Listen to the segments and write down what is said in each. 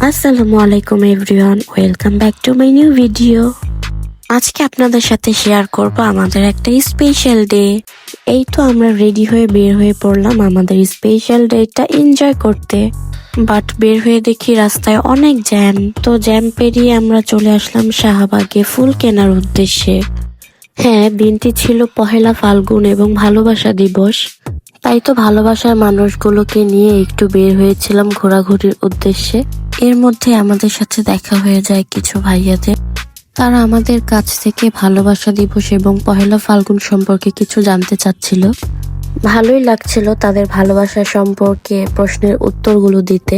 আসসালামু আলাইকুম everyone, welcome back to my new video. আজকে আপনাদের সাথে শেয়ার করব আমাদের একটা স্পেশাল ডে। এই তো আমরা রেডি হয়ে বের হয়ে পড়লাম আমাদের স্পেশাল ডেটা এনজয় করতে। বাট বের হয়ে দেখি রাস্তায় অনেক জ্যাম। তো জ্যাম পেরিয়ে আমরা চলে আসলাম শাহবাগে ফুল কেনার উদ্দেশ্যে। হ্যাঁ, দিনটি ছিল পহেলা ফাল্গুন এবং ভালোবাসা দিবস। তাই তো ভালোবাসার মানুষগুলোকে নিয়ে একটু বের হয়েছিলাম ঘোরাঘুরির উদ্দেশ্যে। এর মধ্যে আমাদের সাথে দেখা হয়ে যায় কিছু ভাইয়াদের। তারা আমাদের কাছ থেকে ভালোবাসা দিবস এবং পহেলা ফাল্গুন সম্পর্কে কিছু জানতে চাচ্ছিল। ভালোই লাগছিল তাদের ভালোবাসা সম্পর্কে প্রশ্নের উত্তরগুলো দিতে।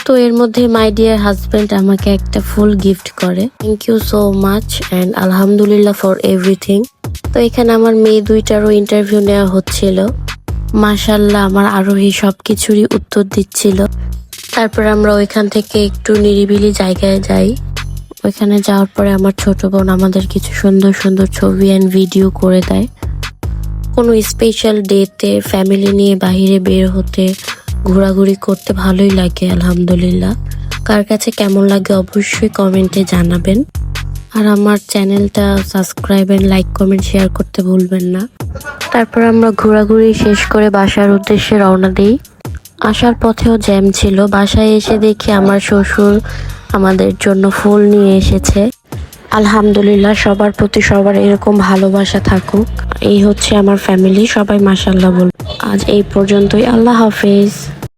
তো এর মধ্যে মাই ডিয়ার হাজব্যান্ড আমাকে একটা ফুল গিফট করে। Thank you so much and আলহামদুলিল্লাহ ফর এভরিথিং। তো এখানে আমার মেয়ে দুইটারও ইন্টারভিউ নেওয়া হচ্ছিল। মাশাল্লাহ, আমার আরোহী সবকিছুরই উত্তর দিচ্ছিল। তারপর আমরা ওইখান থেকে একটু নিরিবিলি জায়গায় যাই। ওইখানে যাওয়ার পরে আমার ছোট বোন আমাদের কিছু সুন্দর সুন্দর ছবি অ্যান্ড ভিডিও করে দেয়। কোনো স্পেশাল ডেতে ফ্যামিলি নিয়ে বাহিরে বের হতে, ঘোরাঘুরি করতে ভালোই লাগে আলহামদুলিল্লাহ। কার কাছে কেমন লাগে অবশ্যই কমেন্টে জানাবেন। আর আমার চ্যানেলটা subscribe and like comment share করতে ভুলবেন না। তারপর আমরা ঘোরাঘুরি শেষ করে বাসার উদ্দেশ্যে রওনা দিই। আসার পথেও জ্যাম ছিল। বাসায় এসে দেখি আমার শ্বশুর আমাদের জন্য ফুল নিয়ে এসেছে। আলহামদুলিল্লাহ, সবার প্রতি সবার এরকম ভালোবাসা থাকুক। এই হচ্ছে আমার ফ্যামিলি, সবাই মাশাআল্লাহ বল। আজ এই পর্যন্তই, আল্লাহ হাফেজ।